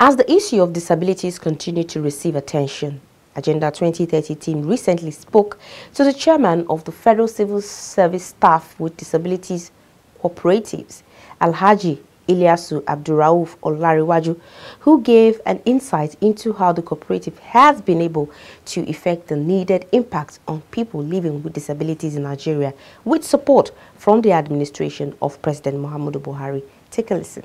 As the issue of disabilities continue to receive attention, Agenda 2030 team recently spoke to the chairman of the Federal Civil Service Staff with Disabilities Cooperatives, Alhaji Ilyasu Abdurrauf Olariwaju, who gave an insight into how the cooperative has been able to effect the needed impact on people living with disabilities in Nigeria, with support from the administration of President Muhammadu Buhari. Take a listen.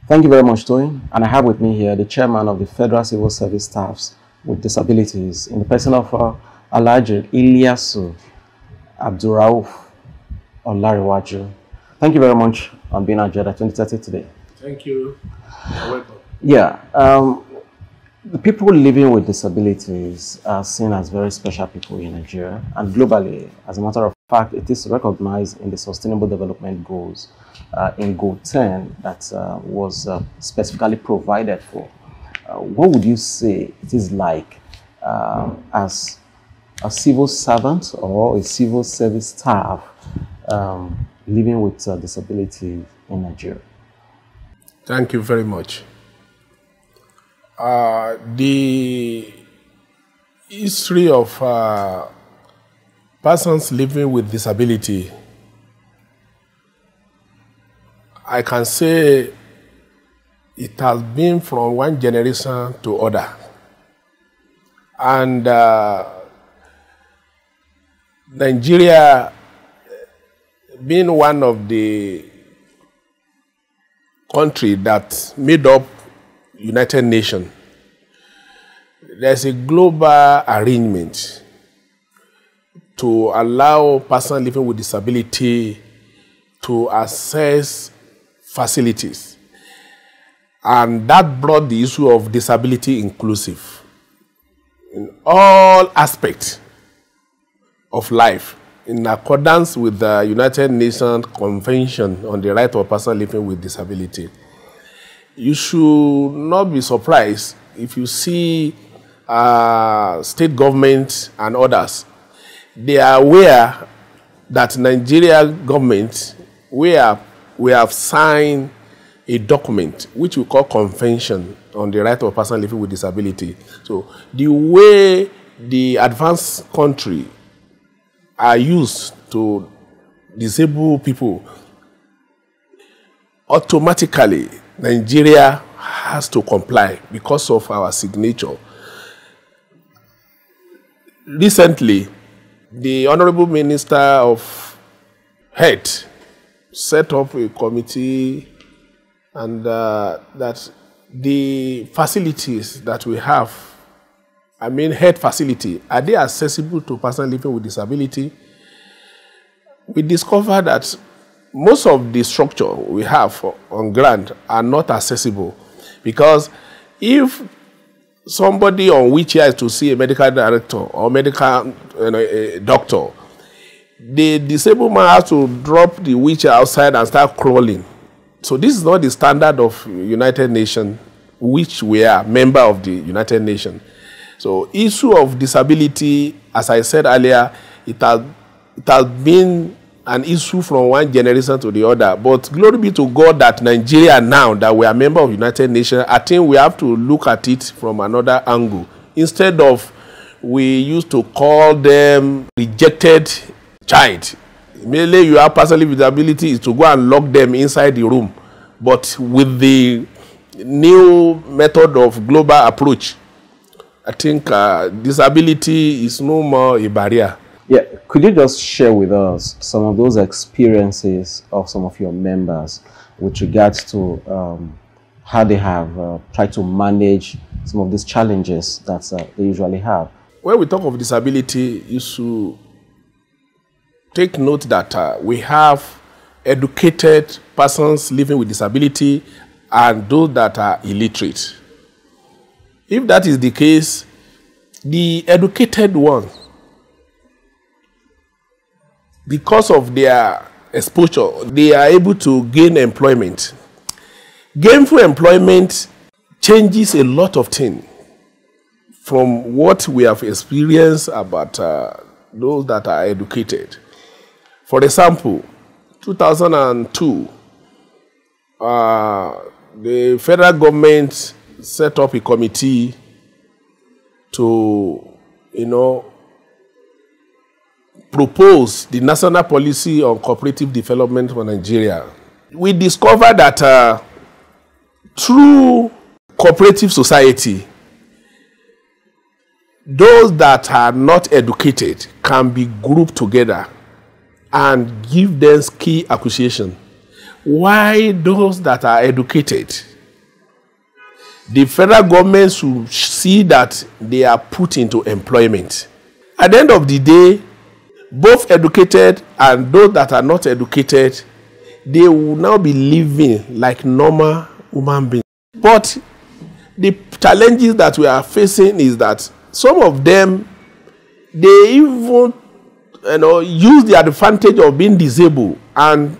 Thank you very much, Toyin. And I have with me here the chairman of the Federal Civil Service Staffs with Disabilities, in the person of Alhaji Ilyasu Abdurrauf Olariwaju. Thank you very much on being on Agenda 2030 today. Thank you. You're welcome. Yeah, the people living with disabilities are seen as very special people in Nigeria and globally. As a matter of fact, it is recognized in the Sustainable Development Goals in Goal 10 that was specifically provided for. What would you say it is like as a civil servant or a civil service staff living with disability in Nigeria? Thank you very much. The history of persons living with disability, I can say it has been from one generation to other. And Nigeria, being one of the countries that made up United Nations, there's a global arrangement to allow persons living with disability to access facilities. And that brought the issue of disability inclusive in all aspects of life, in accordance with the United Nations Convention on the Right of Persons Living with Disability. You should not be surprised if you see state governments and others. They are aware that Nigeria government, we have signed a document which we call Convention on the Right of Persons Living with Disability. So the way the advanced country are used to disable people, automatically Nigeria has to comply because of our signature. Recently, the Honorable Minister of Health set up a committee, and that the facilities that we have, I mean health facility, are they accessible to persons living with disability? We discovered that most of the structure we have on ground are not accessible, because if somebody on wheelchair is to see a medical director or medical a doctor, the disabled man has to drop the wheelchair outside and start crawling. So this is not the standard of United Nations, which we are member of the United Nations. So issue of disability, as I said earlier, it has been an issue from one generation to the other. But glory be to God that Nigeria now, that we are member of United Nations, I think we have to look at it from another angle. Instead of, we used to call them rejected child. Mainly you have person with disability is to go and lock them inside the room. But with the new method of global approach, I think disability is no more a barrier. Yeah, could you just share with us some of those experiences of some of your members with regards to how they have tried to manage some of these challenges that they usually have? When we talk of disability, you should take note that we have educated persons living with disability and those that are illiterate. If that is the case, the educated ones, because of their exposure, they are able to gain employment. Gainful employment changes a lot of things from what we have experienced about those that are educated. For example, 2002, the federal government set up a committee to, propose the national policy on cooperative development for Nigeria. We discovered that through cooperative society, those that are not educated can be grouped together and give them skill acquisition. Why those that are educated, the federal government should see that they are put into employment. At the end of the day, both educated and those that are not educated, they will now be living like normal human beings. But the challenges that we are facing is that some of them, they even use the advantage of being disabled and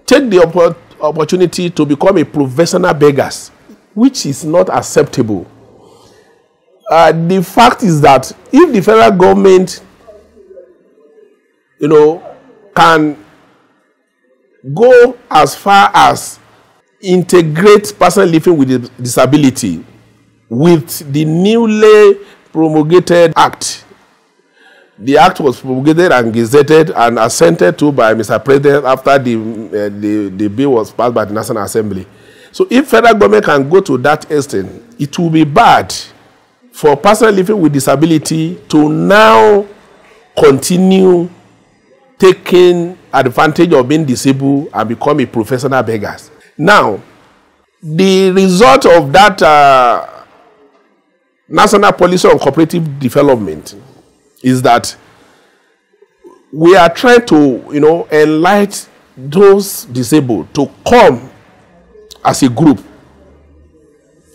take the opportunity to become a professional beggars, which is not acceptable. The fact is that if the federal government can go as far as integrate person living with disability with the newly promulgated act. The act was promulgated and gazetted and assented to by Mr. President after the bill was passed by the National Assembly. So if federal government can go to that extent, it will be bad for person living with disability to now continue taking advantage of being disabled and become a professional beggars. Now, the result of that national policy on cooperative development is that we are trying to, enlighten those disabled to come as a group.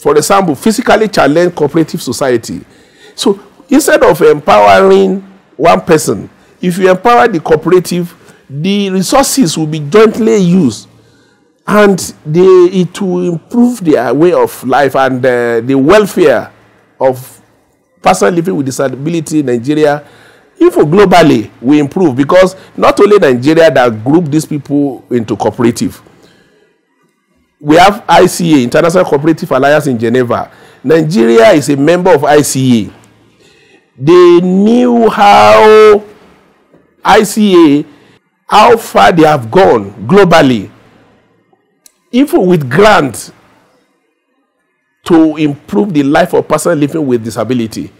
For example, physically challenged cooperative society. So instead of empowering one person, if you empower the cooperative, the resources will be jointly used, and it will improve their way of life and the welfare of persons living with disability in Nigeria. Even globally, we improve, because not only Nigeria that group these people into cooperative. We have ICA, International Cooperative Alliance in Geneva. Nigeria is a member of ICA. They knew how ICA, how far they have gone globally, even with grants to improve the life of persons living with disability.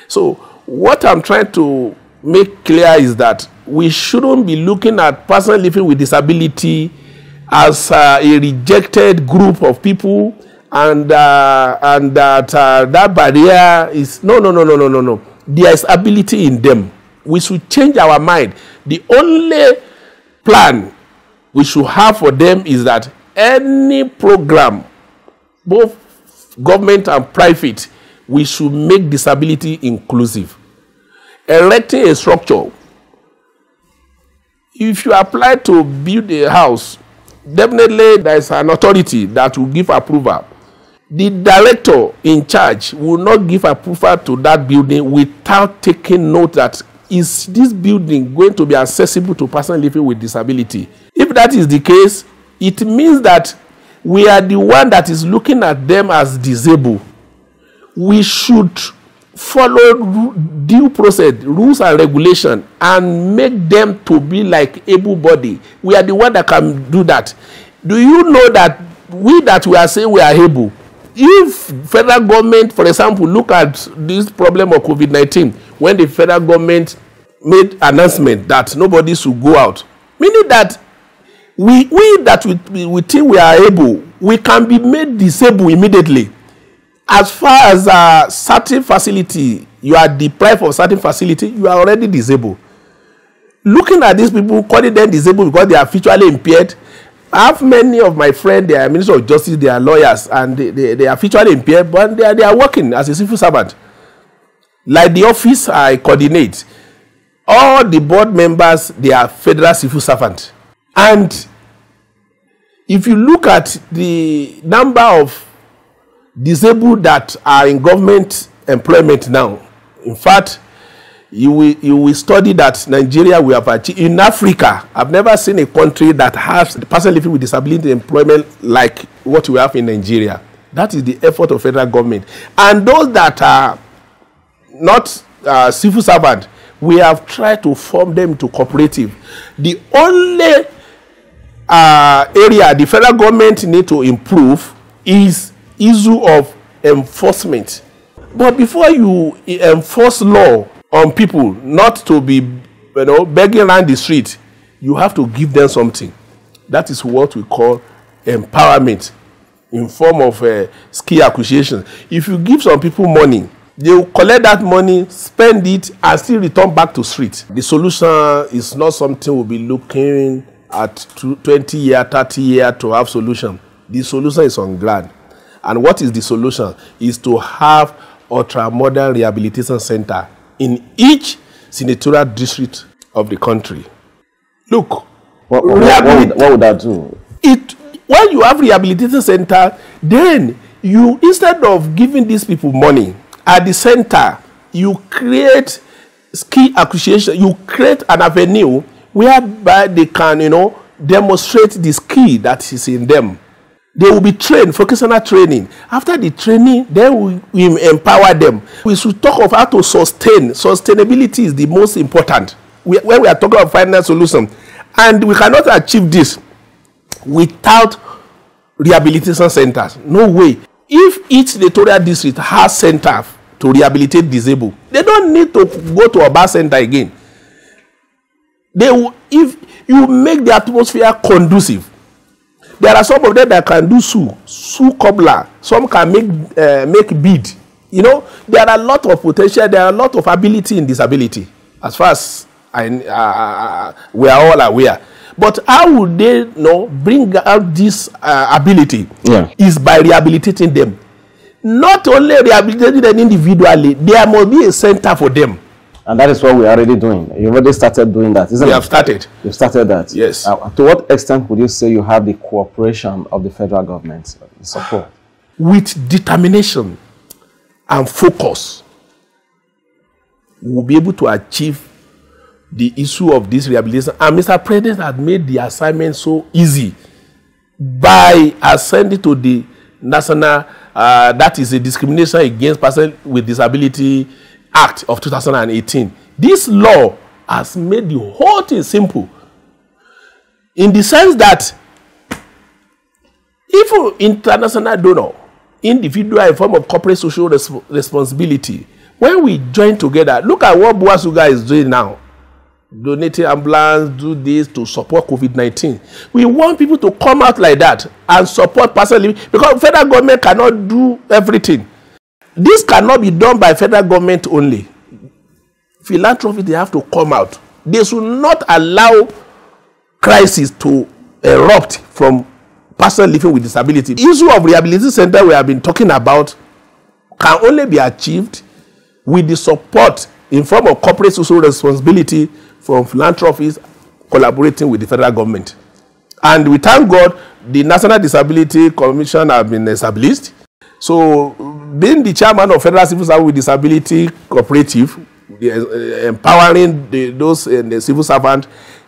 So what I'm trying to make clear is that we shouldn't be looking at persons living with disability as a rejected group of people, and that barrier is no. There is ability in them. We should change our mind. The only plan we should have for them is that any program, both government and private, we should make disability inclusive. Erecting a structure. If you apply to build a house, definitely there is an authority that will give approval. The director in charge will not give approval to that building without taking note that is this building going to be accessible to persons living with disability. If that is the case, it means that we are the one that is looking at them as disabled. We should follow due process, rules and regulation, and make them to be like able-bodied. We are the one that can do that. Do you know that we are saying we are able? If federal government, for example, look at this problem of COVID-19, when the federal government made announcement that nobody should go out, meaning that we think we are able, we can be made disabled immediately. As far as a certain facility, you are deprived of certain facility, you are already disabled. Looking at these people, calling them disabled because they are visually impaired. I have many of my friends, they are Minister of Justice, they are lawyers, and they are visually impaired, but they are working as a civil servant. Like the office I coordinate, all the board members, they are federal civil servants. And if you look at the number of disabled that are in government employment now, in fact, you will study that Nigeria we have achieved. In Africa, I've never seen a country that has the person living with disability employment like what we have in Nigeria. That is the effort of federal government. And those that are not civil servant, we have tried to form them into cooperative. The only area the federal government need to improve is issue of enforcement. But before you enforce law on people not to be begging around the street, you have to give them something. That is what we call empowerment in form of skill acquisition. If you give some people money, they will collect that money, spend it, and still return back to street. The solution is not something we'll be looking at 20 years, 30 years to have solution. The solution is on ground. And what is the solution? Is to have ultra-modern rehabilitation center in each senatorial district of the country. Look, what would that do? When you have rehabilitation center, then you, instead of giving these people money, at the center, you create skill acquisition, you create an avenue whereby they can, demonstrate the skill that is in them. They will be trained, vocational training. After the training, then we empower them. We should talk of how to sustain. Sustainability is the most important when we are talking about finding a solution. And we cannot achieve this without rehabilitation centers. No way. If each senatorial district has center to rehabilitate disabled, they don't need to go to a bar center again. They will, if you make the atmosphere conducive. There are some of them that can do shoe cobbler. Some can make bead. There are a lot of potential. There are a lot of ability in disability, as far as we are all aware. But how would they bring out this ability? Yeah. Is by rehabilitating them. Not only rehabilitating them individually, there must be a center for them. And that is what we are already doing. You already started doing that, isn't it? We have started. You've started that. Yes. To what extent would you say you have the cooperation of the federal government, the support? With determination and focus, we'll be able to achieve the issue of this rehabilitation. And Mr. President had made the assignment so easy by ascending to the national, that is a discrimination against persons with disability Act of 2018. This law has made the whole thing simple, in the sense that if international donor, individual in form of corporate social responsibility, when we join together, look at what Boasuga is doing now, donating ambulance, do this to support COVID-19. We want people to come out like that and support personally, because federal government cannot do everything. This cannot be done by federal government only. Philanthropy, they have to come out. They should not allow crisis to erupt from person living with disability. The issue of rehabilitation center we have been talking about can only be achieved with the support in form of corporate social responsibility from philanthropists collaborating with the federal government. And we thank God the National Disability Commission have been established. So, being the chairman of Federal Civil Service with Disability Cooperative, empowering those in the civil servant,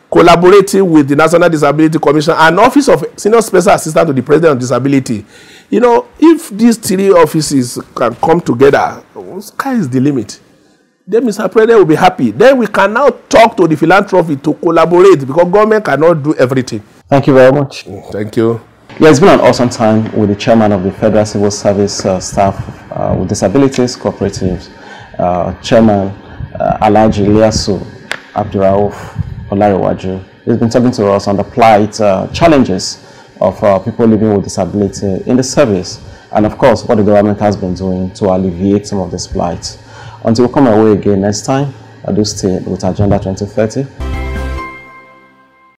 collaborating with the National Disability Commission and Office of Senior Special Assistant to the President of Disability. If these three offices can come together, sky is the limit. Then Mr. President will be happy. Then we can now talk to the philanthropy to collaborate, because government cannot do everything. Thank you very much. Thank you. Yeah, it's been an awesome time with the chairman of the Federal Civil Service Staff with Disabilities Cooperatives, Chairman Alhaji Ilyasu Abdurrauf Olayewaju. He's been talking to us on the plight, challenges of people living with disability in the service, and of course what the government has been doing to alleviate some of this plight. Until we come away again next time, I do stay with Agenda 2030.